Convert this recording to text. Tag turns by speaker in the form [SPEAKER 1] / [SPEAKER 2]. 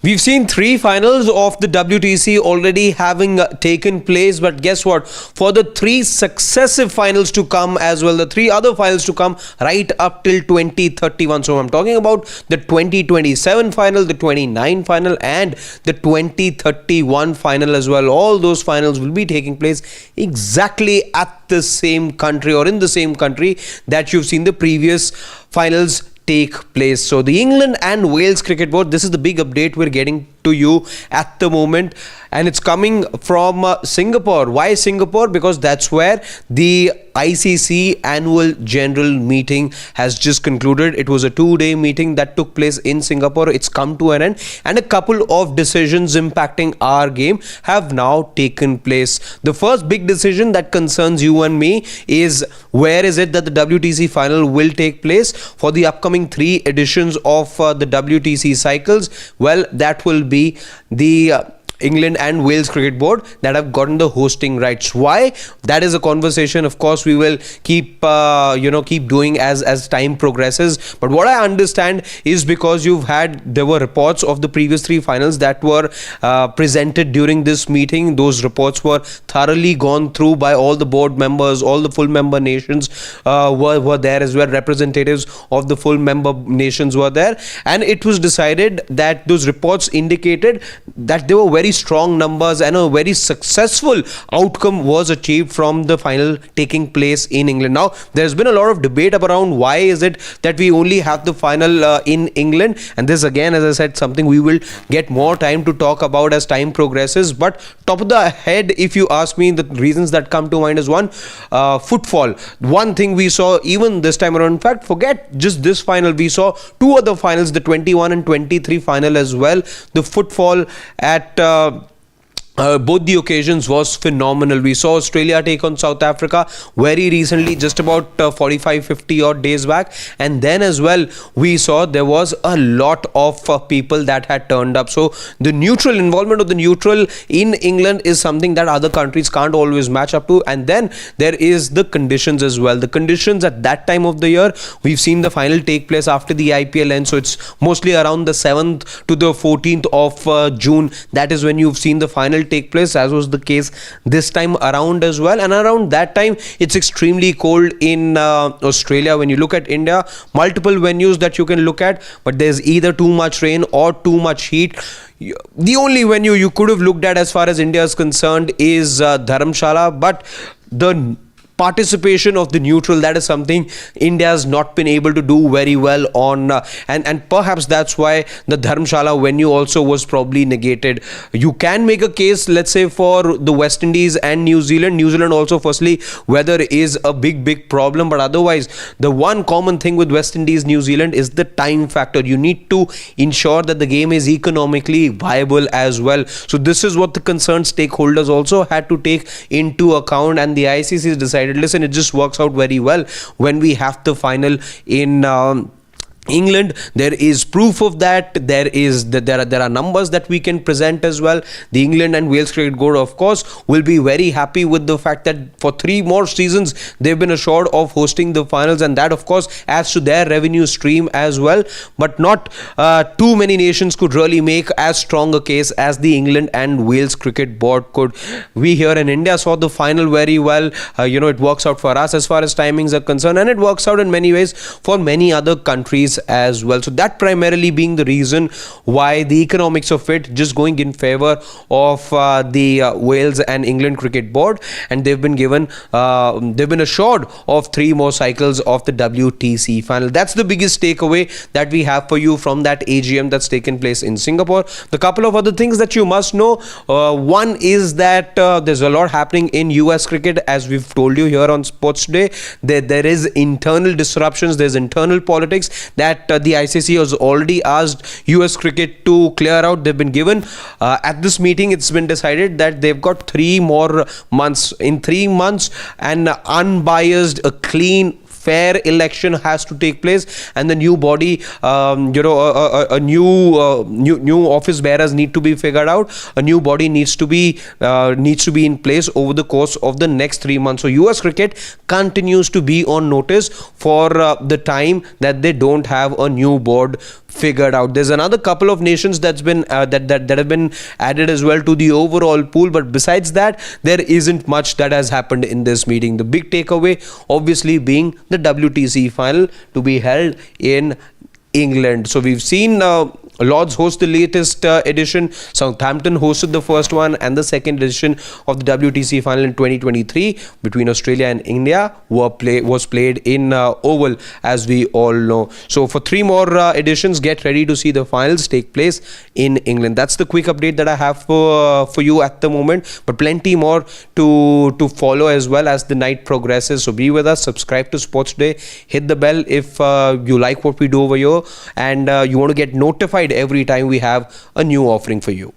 [SPEAKER 1] We've seen three finals of the WTC already having taken place, but guess what? For the three successive finals to come as well, the three other finals to come right up till 2031. So I'm talking about the 2027 final, the 29 final, and the 2031 final as well. All those finals will be taking place exactly at the same country or in the same country that you've seen the previous finals take place. So the England and Wales Cricket Board, this is the big update we're getting to you at the moment, and it's coming from Singapore. Why Singapore? Because that's where the ICC annual general meeting has just concluded. It was a 2-day meeting that took place in Singapore. It's come to an end, and a couple of decisions impacting our game have now taken place. The first big decision that concerns you and me is where is it that the WTC final will take place for the upcoming 3 editions of the WTC cycles. Well, that will be the England and Wales Cricket Board that have gotten the hosting rights. Why? That is a conversation, of course, we will keep doing as time progresses. But what I understand is because there were reports of the previous 3 finals that were presented during this meeting. Those reports were thoroughly gone through by all the board members. All the full member nations were there as well. Representatives of the full member nations were there, and it was decided that those reports indicated that there were very strong numbers and a very successful outcome was achieved from the final taking place in England. Now, there's been a lot of debate around why is it that we only have the final in England, and this again, as I said, something we will get more time to talk about as time progresses. But top of the head, if you ask me, the reasons that come to mind is one, footfall. One thing we saw even this time around, in fact, forget just this final, we saw 2 other finals, the 21 and 23 final as well. The footfall at both the occasions was phenomenal. We saw Australia take on South Africa very recently, just about 45-50 odd days back, and then as well we saw there was a lot of people that had turned up. So the neutral involvement of the neutral in England is something that other countries can't always match up to. And then there is the conditions as well. The conditions at that time of the year, we've seen the final take place after the IPL end, so it's mostly around the 7th to the 14th of June. That is when you've seen the final take place, as was the case this time around as well. And around that time, it's extremely cold in Australia. When you look at India, multiple venues that you can look at, but there's either too much rain or too much heat. The only venue you could have looked at as far as India is concerned is Dharamshala, but the participation of the neutral, that is something India has not been able to do very well on, and perhaps that's why the Dharamshala venue also was probably negated. You can make a case, let's say, for the West Indies and New Zealand. New Zealand also, firstly, weather is a big problem, but otherwise the one common thing with West Indies, New Zealand is the time factor. You need to ensure that the game is economically viable as well. So this is what the concerned stakeholders also had to take into account, and the ICC has decided, listen, it just works out very well when we have the final in England. There is proof of that. There are numbers that we can present as well. The England and Wales Cricket Board, of course, will be very happy with the fact that for 3 more seasons they've been assured of hosting the finals, and that, of course, adds to their revenue stream as well. But not too many nations could really make as strong a case as the England and Wales Cricket Board could. We here in India saw the final very well. It works out for us as far as timings are concerned, and it works out in many ways for many other countries as well. So that primarily being the reason why the economics of it just going in favor of the Wales and England Cricket Board, and they've been assured of 3 more cycles of the WTC final. That's the biggest takeaway that we have for you from that AGM that's taken place in Singapore. The couple of other things that you must know, one is that there's a lot happening in US cricket, as we've told you here on Sports Today. There is internal disruptions, there's internal politics that the ICC has already asked US cricket to clear out. They've been given at this meeting, it's been decided that they've got 3 more months. In 3 months, an unbiased, a clean, fair election has to take place, and the new body, a new office bearers need to be figured out. A new body needs to be in place over the course of the next 3 months. So US cricket continues to be on notice for the time that they don't have a new board figured out. There's another couple of nations that's been that have been added as well to the overall pool, but besides that, there isn't much that has happened in this meeting. The big takeaway obviously being the WTC final to be held in England. So we've seen Lords host the latest edition. Southampton hosted the first one, and the second edition of the WTC final in 2023 between Australia and India was played in Oval, as we all know. So for 3 more editions, get ready to see the finals take place in England. That's the quick update that I have for you at the moment, but plenty more to follow as well as the night progresses. So be with us, subscribe to Sports Day, hit the bell if you like what we do over here, and you want to get notified every time we have a new offering for you.